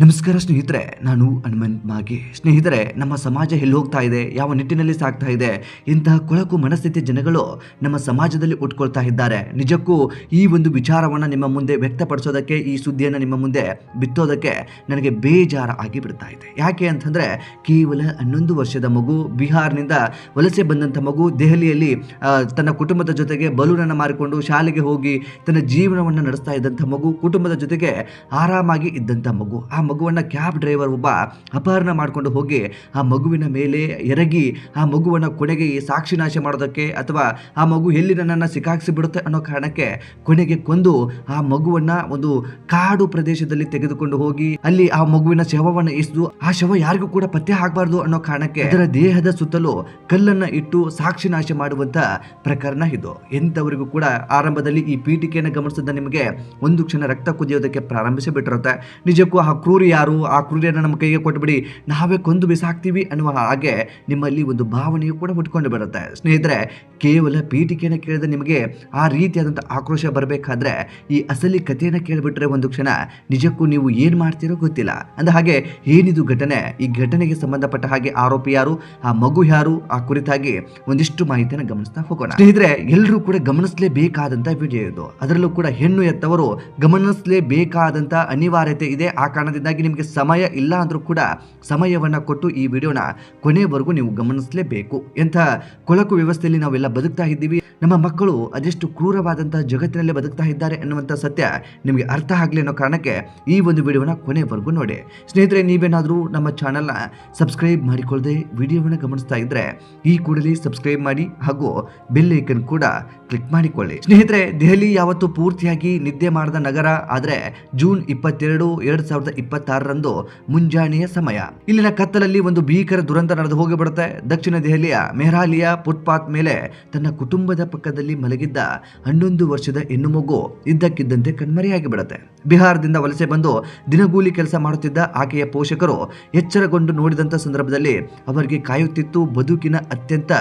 ನಮಸ್ಕಾರ ಸ್ನೇಹಿತರೆ, ನಾನು ಹನುಮಂತ್ ಮಾಗಿ. ಸ್ನೇಹಿತರೆ, ನಮ್ಮ ಸಮಾಜ ಎಲ್ಲಿ ಹೋಗ್ತಾ ಇದೆ, ಯಾವ ನಿಟ್ಟಿನಲ್ಲಿ ಸಾಗ್ತಾ ಇದೆ, ಇಂತಹ ಕೊಳಕು ಮನಸ್ಥಿತಿಯ ಜನಗಳು ನಮ್ಮ ಸಮಾಜದಲ್ಲಿ ಉಟ್ಕೊಳ್ತಾ ಇದ್ದಾರೆ. ನಿಜಕ್ಕೂ ಈ ಒಂದು ವಿಚಾರವನ್ನು ನಿಮ್ಮ ಮುಂದೆ ವ್ಯಕ್ತಪಡಿಸೋದಕ್ಕೆ, ಈ ಸುದ್ದಿಯನ್ನು ನಿಮ್ಮ ಮುಂದೆ ಬಿತ್ತೋದಕ್ಕೆ ನನಗೆ ಬೇಜಾರ ಆಗಿ ಬಿಡ್ತಾ ಇದೆ. ಯಾಕೆ ಅಂತಂದರೆ, ಕೇವಲ 11 ವರ್ಷದ ಮಗು, ಬಿಹಾರ್ನಿಂದ ವಲಸೆ ಬಂದಂಥ ಮಗು, ದೆಹಲಿಯಲ್ಲಿ ತನ್ನ ಕುಟುಂಬದ ಜೊತೆಗೆ ಬಲೂನನ್ನು ಮಾರಿಕೊಂಡು ಶಾಲೆಗೆ ಹೋಗಿ ತನ್ನ ಜೀವನವನ್ನು ನಡೆಸ್ತಾ ಇದ್ದಂಥ ಮಗು, ಕುಟುಂಬದ ಜೊತೆಗೆ ಆರಾಮಾಗಿ ಇದ್ದಂಥ ಮಗು. ಆ ಮಗುವನ್ನು ಕ್ಯಾಬ್ ಡ್ರೈವರ್ ಒಬ್ಬ ಅಪಹರಣ ಮಾಡಿಕೊಂಡು ಹೋಗಿ ಆ ಮಗುವಿನ ಮೇಲೆ ಎರಗಿ ಆ ಮಗುವನ್ನು ಕೊನೆಗೆ ಸಾಕ್ಷಿನಾಶ ಮಾಡೋದಕ್ಕೆ, ಅಥವಾ ಆ ಮಗು ಎಲ್ಲಿ ನನ್ನನ್ನು ಸಿಕ್ಕಾಕ್ಸಿ ಬಿಡುತ್ತೆ ಅನ್ನೋ ಕಾರಣಕ್ಕೆ ಕೊನೆಗೆ ಕೊಂದು ಆ ಮಗುವನ್ನು ಒಂದು ಕಾಡು ಪ್ರದೇಶದಲ್ಲಿ ತೆಗೆದುಕೊಂಡು ಹೋಗಿ ಅಲ್ಲಿ ಆ ಮಗುವಿನ ಶವವನ್ನು ಎಸೆದು ಆ ಶವ ಯಾರಿಗೂ ಕೂಡ ಪತ್ತೆ ಆಗಬಾರ್ದು ಅನ್ನೋ ಕಾರಣಕ್ಕೆ ಅದರ ದೇಹದ ಸುತ್ತಲೂ ಕಲ್ಲನ್ನು ಇಟ್ಟು ಸಾಕ್ಷಿನಾಶ ಮಾಡುವಂತ ಪ್ರಕರಣ ಇದು. ಎಂಥವರಿಗೂ ಕೂಡ ಆರಂಭದಲ್ಲಿ ಈ ಪೀಠಿಕೆಯನ್ನು ಗಮನಿಸಿದ ನಿಮಗೆ ಒಂದು ಕ್ಷಣ ರಕ್ತ ಕುದಿಯೋದಕ್ಕೆ ಪ್ರಾರಂಭಿಸಿ ಬಿಟ್ಟಿರುತ್ತೆ. ನಿಜಕ್ಕೂ ಆ ಕ್ರೂರಿ ಯಾರು, ಆ ಕ್ರೂರಿಯನ್ನು ನಮ್ಮ ಕೈಗೆ ಕೊಟ್ಟುಬಿಡಿ, ನಾವೇ ಕೊಂದು ಬಿಸಾಕ್ತೀವಿ ಅನ್ನುವ ಹಾಗೆ ನಿಮ್ಮಲ್ಲಿ ಒಂದು ಭಾವನೆಯು ಕೂಡ ಹುಟ್ಕೊಂಡು ಬರುತ್ತೆ. ಸ್ನೇಹಿತರೆ, ಕೇವಲ ಪೀಠಿಕೆಯನ್ನು ಕೇಳಿದ ನಿಮಗೆ ಆ ರೀತಿಯಾದಂಥ ಆಕ್ರೋಶ ಬರಬೇಕಾದ್ರೆ ಈ ಅಸಲಿ ಕಥೆಯನ್ನು ಕೇಳಿಬಿಟ್ರೆ ಒಂದು ಕ್ಷಣ ನಿಜಕ್ಕೂ ನೀವು ಏನು ಮಾಡ್ತೀರೋ ಗೊತ್ತಿಲ್ಲ. ಅಂದ ಹಾಗೆ ಏನಿದು ಘಟನೆ, ಈ ಘಟನೆಗೆ ಸಂಬಂಧಪಟ್ಟ ಹಾಗೆ ಆರೋಪಿ ಯಾರು, ಆ ಮಗು ಯಾರು, ಆ ಕುರಿತಾಗಿ ಒಂದಿಷ್ಟು ಮಾಹಿತಿಯನ್ನು ಗಮನಿಸ್ತಾ ಹೋಗೋಣ. ಸ್ನೇಹಿತರೆ, ಎಲ್ಲರೂ ಕೂಡ ಗಮನಿಸಲೇಬೇಕಾದಂಥ ವಿಡಿಯೋ ಇದು. ಅದರಲ್ಲೂ ಕೂಡ ಹೆಣ್ಣು ಎತ್ತವರು ಗಮನಿಸಲೇಬೇಕಾದಂಥ ಅನಿವಾರ್ಯತೆ ಇದೆ. ಆ ಕಾರಣದಿಂದಾಗಿ ನಿಮಗೆ ಸಮಯ ಇಲ್ಲ ಅಂದರೂ ಕೂಡ ಸಮಯವನ್ನು ಕೊಟ್ಟು ಈ ವಿಡಿಯೋನ ಕೊನೆಯವರೆಗೂ ನೀವು ಗಮನಿಸಲೇಬೇಕು. ಎಂಥ ಕೊಳಕು ವ್ಯವಸ್ಥೆಯಲ್ಲಿ ನಾವೆಲ್ಲ ಬದುಕ್ತಾ ಇದ್ದೀವಿ, ನಮ್ಮ ಮಕ್ಕಳು ಅದೆಷ್ಟು ಕ್ರೂರವಾದಂತಹ ಜಗತ್ತಿನಲ್ಲೇ ಬದುಕ್ತಾ ಇದ್ದಾರೆ ಎನ್ನುವಂಥ ಸತ್ಯ ನಿಮಗೆ ಅರ್ಥ ಆಗಲಿ ಅನ್ನೋ ಕಾರಣಕ್ಕೆ ಈ ಒಂದು ವಿಡಿಯೋನ ಕೊನೆಯವರೆಗೂ ನೋಡಿ. ಸ್ನೇಹಿತರೆ, ನೀವೇನಾದರೂ ನಮ್ಮ ಚಾನಲ್ನ ಸಬ್ಸ್ಕ್ರೈಬ್ ಮಾಡಿಕೊಳ್ಳದೆ ವಿಡಿಯೋವನ್ನು ಗಮನಿಸ್ತಾ ಇದ್ದರೆ ಈ ಕೂಡಲೇ ಸಬ್ಸ್ಕ್ರೈಬ್ ಮಾಡಿ ಹಾಗೂ ಬೆಲ್ ಐಕನ್ ಕೂಡ ಕ್ಲಿಕ್ ಮಾಡಿಕೊಳ್ಳಿ. ಸ್ನೇಹಿತರೆ, ದೆಹಲಿ ಯಾವತ್ತು ಪೂರ್ತಿಯಾಗಿ ನಿದ್ದೆ ಮಾಡದ ನಗರ, ಆದರೆ ಜೂನ್ 22, 2026ರಂದು ಮುಂಜಾನೆಯ ಸಮಯ ಇಲ್ಲಿನ ಕತ್ತಲಲ್ಲಿ ಒಂದು ಭೀಕರ ದುರಂತ ನಡೆದು ಹೋಗಿಬಿಡುತ್ತೆ. ದಕ್ಷಿಣ ದೆಹಲಿಯ ಮೆಹ್ರಾಲಿಯಾ ಫುಟ್ಪಾತ್ ಮೇಲೆ ತನ್ನ ಕುಟುಂಬದ ಪಕ್ಕದಲ್ಲಿ ಮಲಗಿದ್ದ 11 ವರ್ಷದ ಹೆಣ್ಣು ಮಗು ಇದ್ದಕ್ಕಿದ್ದಂತೆ ಕಣ್ಮರೆಯಾಗಿ ಬಿಡುತ್ತೆ. ಬಿಹಾರದಿಂದ ವಲಸೆ ಬಂದು ದಿನಗೂಲಿ ಕೆಲಸ ಮಾಡುತ್ತಿದ್ದ ಆಕೆಯ ಪೋಷಕರು ಎಚ್ಚರಗೊಂಡು ನೋಡಿದಂತ ಸಂದರ್ಭದಲ್ಲಿ ಅವರಿಗೆ ಕಾಯುತ್ತಿತ್ತು ಬದುಕಿನ ಅತ್ಯಂತ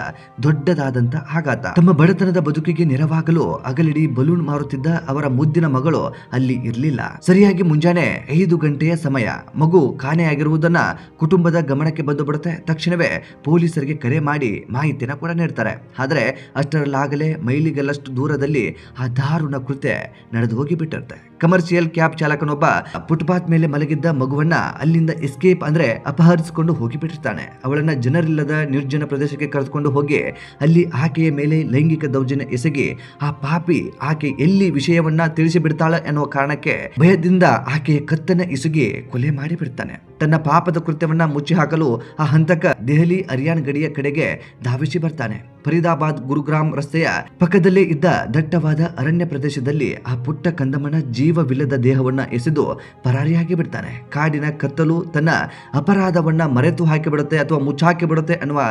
ದೊಡ್ಡದಾದಂತ ಆಘಾತ. ತಮ್ಮ ಬಡತನದ ಬದುಕಿಗೆ ನೆರವಾಗಲು ಅಗಲಿಡಿ ಬಲೂನ್ ಮಾರುತ್ತಿದ್ದ ಅವರ ಮುದ್ದಿನ ಮಗಳು ಅಲ್ಲಿ ಇರಲಿಲ್ಲ. ಸರಿಯಾಗಿ ಮುಂಜಾನೆ 5 ಗಂಟೆಯ ಸಮಯ ಮಗು ಕಾಣೆಯಾಗಿರುವುದನ್ನ ಕುಟುಂಬದ ಗಮನಕ್ಕೆ ಬಂದು ಬಿಡುತ್ತೆ. ತಕ್ಷಣವೇ ಪೊಲೀಸರಿಗೆ ಕರೆ ಮಾಡಿ ಮಾಹಿತಿನ ಕೂಡ ನೀಡ್ತಾರೆ. ಆದರೆ ಅಷ್ಟರಲ್ಲಾಗಲೇ ಮೈಲಿಗಲ್ಲಷ್ಟು ದೂರದಲ್ಲಿ ಆ ದಾರುಣ ಕೃತ್ಯ ನಡೆದು ಹೋಗಿ ಬಿಟ್ಟಿರುತ್ತೆ. ಕಮರ್ಷಿಯಲ್ ಕ್ಯಾಬ್ ಚಾಲಕನೊಬ್ಬ ಫುಟ್ಪಾತ್ ಮೇಲೆ ಮಲಗಿದ್ದ ಮಗುವನ್ನ ಅಲ್ಲಿಂದ ಎಸ್ಕೇಪ್ ಅಂದ್ರೆ ಅಪಹರಿಸಿಕೊಂಡು ಹೋಗಿಬಿಟ್ಟಿರ್ತಾನೆ. ಅವಳನ್ನ ಜನರಿಲ್ಲದ ನಿರ್ಜನ ಪ್ರದೇಶಕ್ಕೆ ಕರೆದುಕೊಂಡು ಹೋಗಿ ಅಲ್ಲಿ ಆಕೆಯ ಮೇಲೆ ಲೈಂಗಿಕ ದೌರ್ಜನ್ಯ ಎಸಗಿ ಆ ಪಾಪಿ ಆಕೆ ಎಲ್ಲಿ ವಿಷಯವನ್ನ ತಿಳಿಸಿ ಬಿಡ್ತಾಳೆ ಎನ್ನುವ ಕಾರಣಕ್ಕೆ ಭಯದಿಂದ ಆಕೆಯ ಕತ್ತನ್ನ ಇಸುಗಿ ಕೊಲೆ ಮಾಡಿ ಬಿಡ್ತಾನೆ. ತನ್ನ ಪಾಪದ ಕೃತ್ಯವನ್ನ ಮುಚ್ಚಿ ಹಾಕಲು ಆ ಹಂತಕ ದೆಹಲಿ ಹರಿಯಾಣ ಗಡಿಯ ಕಡೆಗೆ ಧಾವಿಸಿ ಬರ್ತಾನೆ. ಫರೀದಾಬಾದ್ ಗುರುಗ್ರಾಮ್ ರಸ್ತೆಯ ಪಕ್ಕದಲ್ಲೇ ಇದ್ದ ದಟ್ಟವಾದ ಅರಣ್ಯ ಪ್ರದೇಶದಲ್ಲಿ ಆ ಪುಟ್ಟ ಕಂದಮ್ಮನ ಜೀವವಿಲ್ಲದ ದೇಹವನ್ನ ಎಸೆದು ಪರಾರಿಯಾಗಿ ಬಿಡ್ತಾನೆ. ಕಾಡಿನ ಕತ್ತಲು ತನ್ನ ಅಪರಾಧವನ್ನ ಮರೆತು ಹಾಕಿಬಿಡುತ್ತೆ ಅಥವಾ ಮುಚ್ಚಾಕಿ ಬಿಡುತ್ತೆ ಅನ್ನುವ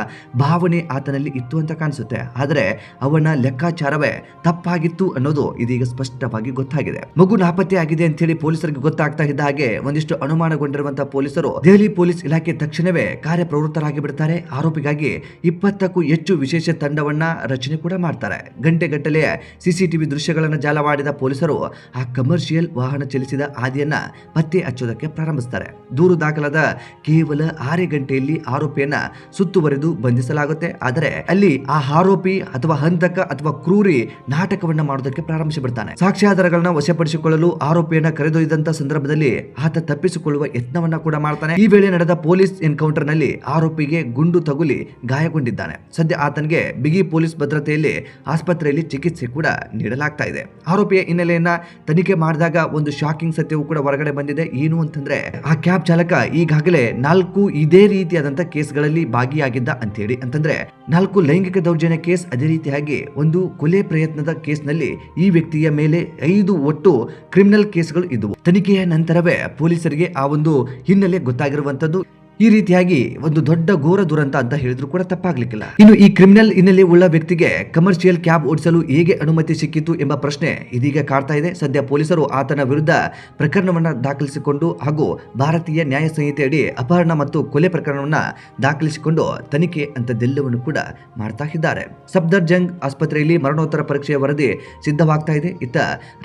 ಭಾವನೆ ಆತನಲ್ಲಿ ಇತ್ತು ಅಂತ ಕಾಣಿಸುತ್ತೆ. ಆದರೆ ಅವನ ಲೆಕ್ಕಾಚಾರವೇ ತಪ್ಪಾಗಿತ್ತು ಅನ್ನೋದು ಇದೀಗ ಸ್ಪಷ್ಟವಾಗಿ ಗೊತ್ತಾಗಿದೆ. ಮಗು ನಾಪತ್ತೆ ಆಗಿದೆ ಅಂತ ಹೇಳಿ ಪೊಲೀಸರಿಗೆ ಗೊತ್ತಾಗ್ತಾ ಇದ್ದ ಹಾಗೆ ಒಂದಿಷ್ಟು ಅನುಮಾನಗೊಂಡಿರುವಂತಹ ಪೊಲೀಸರು ದೆಹಲಿ ಪೊಲೀಸ್ ಇಲಾಖೆ ತಕ್ಷಣವೇ ಕಾರ್ಯಪ್ರವೃತ್ತರಾಗಿ ಬಿಡ್ತಾರೆ. ಆರೋಪಿಗಾಗಿ 20ಕ್ಕೂ ಹೆಚ್ಚು ವಿಶೇಷ ತಂಡವನ್ನ ರಚನೆ ಕೂಡ ಮಾಡ್ತಾರೆ. ಗಂಟೆಗಟ್ಟಲೆ ಸಿಸಿಟಿವಿ ದೃಶ್ಯಗಳನ್ನು ಜಾಲವಾಡಿದ ಪೊಲೀಸರು ಆ ಕಮರ್ಷಿಯಲ್ ವಾಹನ ಚಲಿಸಿದ ಹಾದಿಯನ್ನ ಪತ್ತೆ ಹಚ್ಚೋದಕ್ಕೆ ಪ್ರಾರಂಭಿಸ್ತಾರೆ. ದೂರು ದಾಖಲಾದ ಕೇವಲ 6 ಗಂಟೆಯಲ್ಲಿ ಆರೋಪಿಯನ್ನ ಸುತ್ತುವರೆದು ಬಂಧಿಸಲಾಗುತ್ತೆ. ಆದರೆ ಅಲ್ಲಿ ಆ ಆರೋಪಿ ಅಥವಾ ಹಂತಕ ಅಥವಾ ಕ್ರೂರಿ ನಾಟಕವನ್ನ ಮಾಡೋದಕ್ಕೆ ಪ್ರಾರಂಭಿಸಿ ಬಿಡ್ತಾನೆ. ಸಾಕ್ಷ್ಯಾಧಾರಗಳನ್ನ ವಶಪಡಿಸಿಕೊಳ್ಳಲು ಆರೋಪಿಯನ್ನ ಕರೆದೊಯ್ದಂತ ಸಂದರ್ಭದಲ್ಲಿ ಆತ ತಪ್ಪಿಸಿಕೊಳ್ಳುವ ಯತ್ನವನ್ನ ಕೂಡ ಮಾಡ್ತಾನೆ. ಈ ವೇಳೆ ನಡೆದ ಪೊಲೀಸ್ ಎನ್ಕೌಂಟರ್ ನಲ್ಲಿ ಆರೋಪಿಗೆ ಗುಂಡು ತಗುಲಿ ಗಾಯಗೊಂಡಿದ್ದಾನೆ. ಸದ್ಯ ಆತನಿಗೆ ಬಿಗಿ ಪೊಲೀಸ್ ಭದ್ರತೆಯಲ್ಲಿ ಆಸ್ಪತ್ರೆಯಲ್ಲಿ ಚಿಕಿತ್ಸೆ ಕೂಡ ನೀಡಲಾಗ್ತಾ ಇದೆ. ಆರೋಪಿಯ ಹಿನ್ನೆಲೆಯನ್ನ ತನಿಖೆ ಮಾಡಿದಾಗ ಒಂದು ಶಾಕಿಂಗ್ ಸತ್ಯವೂ ಕೂಡ ಹೊರಗಡೆ ಬಂದಿದೆ. ಏನು ಅಂತಂದ್ರೆ, ಆ ಕ್ಯಾಬ್ ಚಾಲಕ ಈಗಾಗಲೇ 4 ಇದೇ ರೀತಿಯಾದಂತ ಕೇಸ್ಗಳಲ್ಲಿ ಭಾಗಿಯಾಗಿದ್ದ ಅಂತೇಳಿ. ಅಂತಂದ್ರೆ 4 ಲೈಂಗಿಕ ದೌರ್ಜನ್ಯ ಕೇಸ್, ಅದೇ ರೀತಿಯಾಗಿ ಒಂದು ಕೊಲೆ ಪ್ರಯತ್ನದ ಕೇಸ್ನಲ್ಲಿ ಈ ವ್ಯಕ್ತಿಯ ಮೇಲೆ 5 ಒಟ್ಟು ಕ್ರಿಮಿನಲ್ ಕೇಸ್ಗಳು ಇದ್ದವು. ತನಿಖೆಯ ನಂತರವೇ ಪೊಲೀಸರಿಗೆ ಆ ಒಂದು ಹಿನ್ನೆಲೆ ಗೊತ್ತಾಗಿರುವಂತದ್ದು. ಈ ರೀತಿಯಾಗಿ ಒಂದು ದೊಡ್ಡ ಘೋರ ದುರಂತ ಅಂತ ಹೇಳಿದ್ರು ಕೂಡ ತಪ್ಪಾಗ್ಲಿಕ್ಕಿಲ್ಲ. ಇನ್ನು ಈ ಕ್ರಿಮಿನಲ್ ಹಿನ್ನೆಲೆ ಉಳ್ಳ ವ್ಯಕ್ತಿಗೆ ಕಮರ್ಷಿಯಲ್ ಕ್ಯಾಬ್ ಓಡಿಸಲು ಹೇಗೆ ಅನುಮತಿ ಸಿಕ್ಕಿತು ಎಂಬ ಪ್ರಶ್ನೆ ಇದೀಗ ಕಾಡ್ತಾ ಇದೆ. ಸದ್ಯ ಪೊಲೀಸರು ಆತನ ವಿರುದ್ಧ ಪ್ರಕರಣವನ್ನ ದಾಖಲಿಸಿಕೊಂಡು ಹಾಗೂ ಭಾರತೀಯ ನ್ಯಾಯ ಸಂಹಿತೆ ಅಡಿ ಅಪಹರಣ ಮತ್ತು ಕೊಲೆ ಪ್ರಕರಣವನ್ನ ದಾಖಲಿಸಿಕೊಂಡು ತನಿಖೆ ಅಂತದೆಲ್ಲವನ್ನು ಕೂಡ ಮಾಡ್ತಾ ಇದ್ದಾರೆ. ಸಫ್ದರ್ಜಂಗ್ ಆಸ್ಪತ್ರೆಯಲ್ಲಿ ಮರಣೋತ್ತರ ಪರೀಕ್ಷೆಯ ವರದಿ ಸಿದ್ಧವಾಗ್ತಾ ಇದೆ. ಇತ್ತ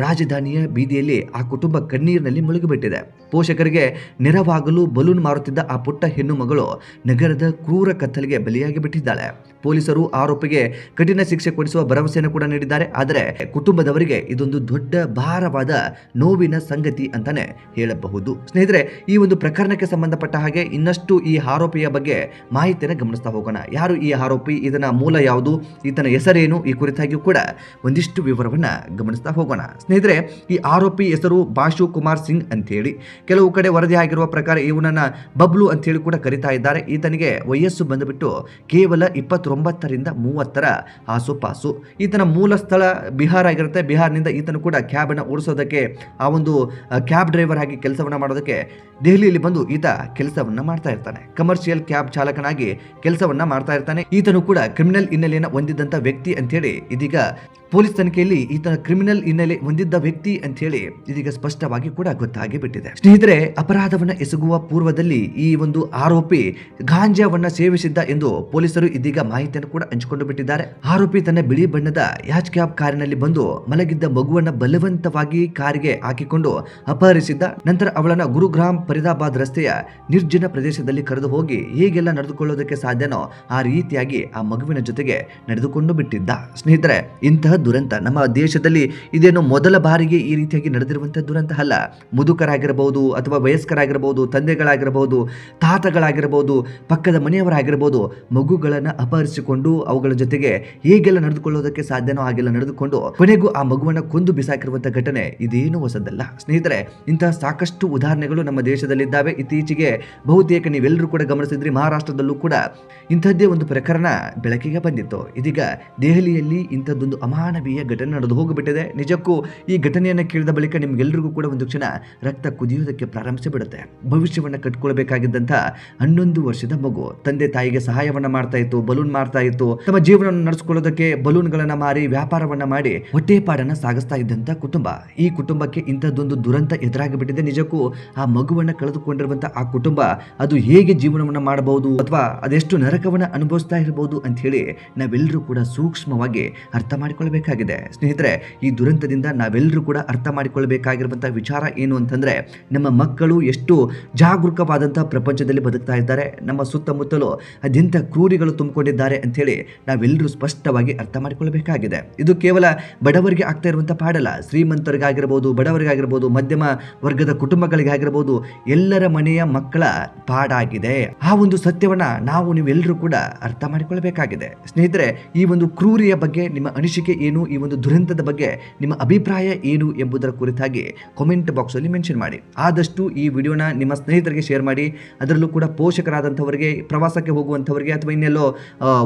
ರಾಜಧಾನಿಯ ಬೀದಿಯಲ್ಲಿ ಆ ಕುಟುಂಬ ಕಣ್ಣೀರಿನಲ್ಲಿ ಮುಳುಗಿಬಿಟ್ಟಿದೆ. ಪೋಷಕರಿಗೆ ನೆರವಾಗಲು ಬಲೂನ್ ಮಾರುತ್ತಿದ್ದ ಆ ಪುಟ್ಟ ಹೆಣ್ಣು ಮಗಳು ನಗರದ ಕ್ರೂರ ಕತ್ತಲಿಗೆ ಬಲಿಯಾಗಿ ಬಿಟ್ಟಿದ್ದಾಳೆ. ಪೊಲೀಸರು ಆರೋಪಿಗೆ ಕಠಿಣ ಶಿಕ್ಷೆ ಕೊಡಿಸುವ ಭರವಸೆಯನ್ನು ಕೂಡ ನೀಡಿದ್ದಾರೆ. ಆದರೆ ಕುಟುಂಬದವರಿಗೆ ಇದೊಂದು ದೊಡ್ಡ ಭಾರವಾದ ನೋವಿನ ಸಂಗತಿ ಅಂತಾನೆ ಹೇಳಬಹುದು. ಸ್ನೇಹಿತರೆ, ಈ ಒಂದು ಪ್ರಕರಣಕ್ಕೆ ಸಂಬಂಧಪಟ್ಟ ಹಾಗೆ ಇನ್ನಷ್ಟು ಈ ಆರೋಪಿಯ ಬಗ್ಗೆ ಮಾಹಿತಿಯನ್ನು ಗಮನಿಸ್ತಾ ಹೋಗೋಣ. ಯಾರು ಈ ಆರೋಪಿ, ಇದನ್ನ ಮೂಲ ಯಾವುದು, ಈತನ ಹೆಸರೇನು, ಈ ಕುರಿತಾಗಿಯೂ ಕೂಡ ಒಂದಿಷ್ಟು ವಿವರವನ್ನ ಗಮನಿಸ್ತಾ ಹೋಗೋಣ. ಸ್ನೇಹಿತರೆ, ಈ ಆರೋಪಿ ಹೆಸರು ಬಾಶು ಕುಮಾರ್ ಸಿಂಗ್ ಅಂತ ಹೇಳಿ. ಕೆಲವು ಕಡೆ ವರದಿ ಆಗಿರುವ ಪ್ರಕಾರ ಇವನನ್ನ ಬಬ್ಲು ಅಂತ ಹೇಳಿ ಕೂಡ ಕರೀತಾ ಇದ್ದಾರೆ. ಈತನಿಗೆ ವಯಸ್ಸು ಬಂದುಬಿಟ್ಟು ಕೇವಲ 29ರಿಂದ 30ರ ಆಸುಪಾಸು. ಈತನ ಮೂಲ ಸ್ಥಳ ಬಿಹಾರ ಆಗಿರುತ್ತೆ. ಬಿಹಾರ್ನಿಂದ ಈತನು ಕೂಡ ಕ್ಯಾಬ್ ಅನ್ನು ಓಡಿಸೋದಕ್ಕೆ, ಆ ಒಂದು ಕ್ಯಾಬ್ ಡ್ರೈವರ್ ಆಗಿ ಕೆಲಸವನ್ನ ಮಾಡೋದಕ್ಕೆ ದೆಹಲಿಯಲ್ಲಿ ಬಂದು ಈತ ಕೆಲಸವನ್ನ ಮಾಡ್ತಾ ಇರ್ತಾನೆ. ಕಮರ್ಷಿಯಲ್ ಕ್ಯಾಬ್ ಚಾಲಕನಾಗಿ ಕೆಲಸವನ್ನ ಮಾಡ್ತಾ ಇರ್ತಾನೆ. ಈತನು ಕೂಡ ಕ್ರಿಮಿನಲ್ ಹಿನ್ನೆಲೆಯನ್ನು ಹೊಂದಿದ್ದಂತ ವ್ಯಕ್ತಿ ಅಂತ ಹೇಳಿ ಇದೀಗ ಪೊಲೀಸ್ ತನಿಖೆಯಲ್ಲಿ ಈತನ ಕ್ರಿಮಿನಲ್ ಹಿನ್ನೆಲೆ ಹೊಂದಿದ್ದ ವ್ಯಕ್ತಿ ಅಂತ ಹೇಳಿ ಇದೀಗ ಸ್ಪಷ್ಟವಾಗಿ ಕೂಡ ಗೊತ್ತಾಗಿ ಬಿಟ್ಟಿದೆ. ಸ್ನೇಹಿತರೆ, ಅಪರಾಧವನ್ನ ಎಸಗುವ ಪೂರ್ವದಲ್ಲಿ ಈ ಒಂದು ಆರೋಪಿ ಗಾಂಜಾವನ್ನ ಸೇವಿಸಿದ್ದ ಎಂದು ಪೊಲೀಸರು ಇದೀಗ ಮಾಹಿತಿಯನ್ನು ಕೂಡ ಹಂಚಿಕೊಂಡು ಬಿಟ್ಟಿದ್ದಾರೆ. ಆರೋಪಿ ತನ್ನ ಬಿಳಿ ಬಣ್ಣದ ಯಾಚ್ ಕ್ಯಾಬ್ ಕಾರಿನಲ್ಲಿ ಬಂದು ಮಲಗಿದ್ದ ಮಗುವನ್ನ ಬಲವಂತವಾಗಿ ಕಾರಿಗೆ ಹಾಕಿಕೊಂಡು ಅಪಹರಿಸಿದ್ದ. ನಂತರ ಅವಳನ್ನ ಗುರುಗ್ರಾಮ್ ಫರೀದಾಬಾದ್ ರಸ್ತೆಯ ನಿರ್ಜನ ಪ್ರದೇಶದಲ್ಲಿ ಕರೆದು ಹೋಗಿ ಹೇಗೆಲ್ಲ ನಡೆದುಕೊಳ್ಳೋದಕ್ಕೆ ಸಾಧ್ಯನೋ ಆ ರೀತಿಯಾಗಿ ಆ ಮಗುವಿನ ಜೊತೆಗೆ ನಡೆದುಕೊಂಡು ಬಿಟ್ಟಿದ್ದ. ಸ್ನೇಹಿತರೆ, ಇಂತಹ ದುರಂತ ನಮ್ಮ ದೇಶದಲ್ಲಿ ಇದೇನು ಮೊದಲ ಬಾರಿಗೆ ಈ ರೀತಿಯಾಗಿ ನಡೆದಿರುವಂತಹ ದುರಂತ ಅಲ್ಲ. ಮುದುಕರಾಗಿರಬಹುದು ಅಥವಾ ವಯಸ್ಕರಾಗಿರಬಹುದು, ತಂದೆಗಳಾಗಿರಬಹುದು, ತಾತಗಳಾಗಿರಬಹುದು, ಪಕ್ಕದ ಮನೆಯವರಾಗಿರಬಹುದು, ಮಗುಗಳನ್ನು ಅಪಹರಿಸಿಕೊಂಡು ಅವುಗಳ ಜೊತೆಗೆ ಹೇಗೆಲ್ಲ ನಡೆದುಕೊಳ್ಳೋದಕ್ಕೆ ಸಾಧ್ಯನೋ ಹಾಗೆಲ್ಲ ನಡೆದುಕೊಂಡು ಕೊನೆಗೂ ಆ ಮಗುವನ್ನು ಕೊಂದು ಬಿಸಾಕಿರುವಂತಹ ಘಟನೆ ಇದೇನು ಹೊಸದಲ್ಲ. ಸ್ನೇಹಿತರೆ, ಇಂತಹ ಸಾಕಷ್ಟು ಉದಾಹರಣೆಗಳು ನಮ್ಮ ದೇಶದಲ್ಲಿದ್ದಾವೆ. ಇತ್ತೀಚೆಗೆ ಬಹುತೇಕ ನೀವೆಲ್ಲರೂ ಕೂಡ ಗಮನಿಸಿದ್ರಿ, ಮಹಾರಾಷ್ಟ್ರದಲ್ಲೂ ಕೂಡ ಇಂಥದ್ದೇ ಒಂದು ಪ್ರಕರಣ ಬೆಳಕಿಗೆ ಬಂದಿತ್ತು. ಇದೀಗ ದೆಹಲಿಯಲ್ಲಿ ಇಂಥದ್ದೊಂದು ಅಮಾನವೀಯ ಘಟನೆ ನಡೆದು ಹೋಗಿಬಿಟ್ಟಿದೆ. ನಿಜಕ್ಕೂ ಈ ಘಟನೆಯನ್ನು ಕೇಳಿದ ಬಳಿಕ ನಿಮ್ಗೆಲ್ರಿಗೂ ಕೂಡ ಒಂದು ಕ್ಷಣ ರಕ್ತ ಕುದಿಯೋದಕ್ಕೆ ಪ್ರಾರಂಭಿಸಿಬಿಡುತ್ತೆ. ಭವಿಷ್ಯವನ್ನು ಕಟ್ಕೊಳ್ಬೇಕಾಗಿದ್ದಂಥ 11 ವರ್ಷದ ಮಗು ತಂದೆ ತಾಯಿಗೆ ಸಹಾಯವನ್ನ ಮಾಡ್ತಾ ಇತ್ತು, ಬಲೂನ್ ಮಾಡ್ತಾ ಇತ್ತು. ತಮ್ಮ ಜೀವನವನ್ನು ನಡೆಸಿಕೊಳ್ಳೋದಕ್ಕೆ ಬಲೂನ್ಗಳನ್ನ ಮಾರಿ ವ್ಯಾಪಾರವನ್ನ ಮಾಡಿ ಹೊಟ್ಟೆಪಾಡನ್ನ ಸಾಗಿಸ್ತಾ ಇದ್ದಂತ ಕುಟುಂಬ. ಈ ಕುಟುಂಬಕ್ಕೆ ಇಂಥದ್ದೊಂದು ದುರಂತ ಎದುರಾಗಿಬಿಟ್ಟಿದೆ. ನಿಜಕ್ಕೂ ಆ ಮಗುವನ್ನ ಕಳೆದುಕೊಂಡಿರುವಂತ ಆ ಕುಟುಂಬ ಅದು ಹೇಗೆ ಜೀವನವನ್ನ ಮಾಡಬಹುದು ಅಥವಾ ಅದೆಷ್ಟು ನರಕವನ್ನ ಅನುಭವಿಸ್ತಾ ಇರಬಹುದು ಅಂತ ಹೇಳಿ ನಾವೆಲ್ಲರೂ ಕೂಡ ಸೂಕ್ಷ್ಮವಾಗಿ ಅರ್ಥ ಮಾಡಿಕೊಳ್ಳಬೇಕಾಗಿದೆ. ಸ್ನೇಹಿತರೆ, ಈ ದುರಂತದಿಂದ ನಾವೆಲ್ಲರೂ ಕೂಡ ಅರ್ಥ ಮಾಡಿಕೊಳ್ಳಬೇಕಾಗಿರುವಂತಹ ವಿಚಾರ ಏನು ಅಂತಂದ್ರೆ, ನಮ್ಮ ಮಕ್ಕಳು ಎಷ್ಟು ಜಾಗರೂಕವಾದಂತಹ ಪ್ರಪಂಚದಲ್ಲಿ ಬದುಕ್ತಾ ಇದ್ದಾರೆ, ನಮ್ಮ ಸುತ್ತಮುತ್ತಲೂ ಅದೆಂಥ ಕ್ರೂರಿಗಳು ತುಂಬಿಕೊಂಡಿದ್ದಾರೆ ಅಂತ ಹೇಳಿ ನಾವೆಲ್ಲರೂ ಸ್ಪಷ್ಟವಾಗಿ ಅರ್ಥ ಮಾಡಿಕೊಳ್ಳಬೇಕಾಗಿದೆ. ಇದು ಕೇವಲ ಬಡವರಿಗೆ ಆಗ್ತಾ ಇರುವಂತಹ ಪಾಡಲ್ಲ, ಶ್ರೀಮಂತರಿಗಾಗಿರ್ಬೋದು, ಬಡವರಿಗಾಗಿರ್ಬೋದು, ಮಧ್ಯಮ ವರ್ಗದ ಕುಟುಂಬಗಳಿಗಾಗಿರ್ಬೋದು, ಎಲ್ಲರ ಮನೆಯ ಮಕ್ಕಳ ಪಾಡಾಗಿದೆ. ಆ ಒಂದು ಸತ್ಯವನ್ನ ನಾವು ನೀವೆಲ್ಲರೂ ಕೂಡ ಅರ್ಥ ಮಾಡಿಕೊಳ್ಳಬೇಕಾಗಿದೆ. ಸ್ನೇಹಿತರೆ, ಈ ಒಂದು ಕ್ರೂರಿಯ ಬಗ್ಗೆ ನಿಮ್ಮ ಅನಿಸಿಕೆ ಏನು, ಈ ಒಂದು ದುರಂತದ ಬಗ್ಗೆ ನಿಮ್ಮ ಅಭಿಪ್ರಾಯ ಏನು ಎಂಬುದರ ಕುರಿತಾಗಿ ಕಾಮೆಂಟ್ ಬಾಕ್ಸ್ ಅಲ್ಲಿ ಮೆನ್ಷನ್ ಮಾಡಿ. ಆದಷ್ಟು ಈ ವಿಡಿಯೋನ ನಿಮ್ಮ ಸ್ನೇಹಿತರಿಗೆ ಶೇರ್ ಮಾಡಿ. ಅದರಲ್ಲೂ ಕೂಡ ಪೋಷಕರಾದಂಥವರಿಗೆ, ಪ್ರವಾಸಕ್ಕೆ ಹೋಗುವಂಥವರಿಗೆ, ಅಥವಾ ಇನ್ನೆಲ್ಲೋ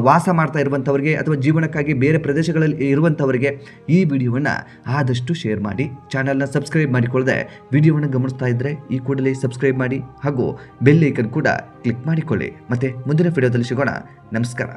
ವಾಸ ಮಾಡ್ತಾ ಇರುವಂಥವರಿಗೆ, ಅಥವಾ ಜೀವನಕ್ಕಾಗಿ ಬೇರೆ ಪ್ರದೇಶಗಳಲ್ಲಿ ಇರುವಂಥವರಿಗೆ ಈ ವಿಡಿಯೋವನ್ನು ಆದಷ್ಟು ಶೇರ್ ಮಾಡಿ. ಚಾನಲ್ನ ಸಬ್ಸ್ಕ್ರೈಬ್ ಮಾಡಿಕೊಳ್ಳದೆ ವಿಡಿಯೋವನ್ನು ಗಮನಿಸ್ತಾ ಇದ್ದರೆ ಈ ಕೂಡಲೇ ಸಬ್ಸ್ಕ್ರೈಬ್ ಮಾಡಿ ಹಾಗೂ ಬೆಲ್ ಐಕನ್ ಕೂಡ ಕ್ಲಿಕ್ ಮಾಡಿಕೊಳ್ಳಿ. ಮತ್ತೆ ಮುಂದಿನ ವಿಡಿಯೋದಲ್ಲಿ ಸಿಗೋಣ. ನಮಸ್ಕಾರ.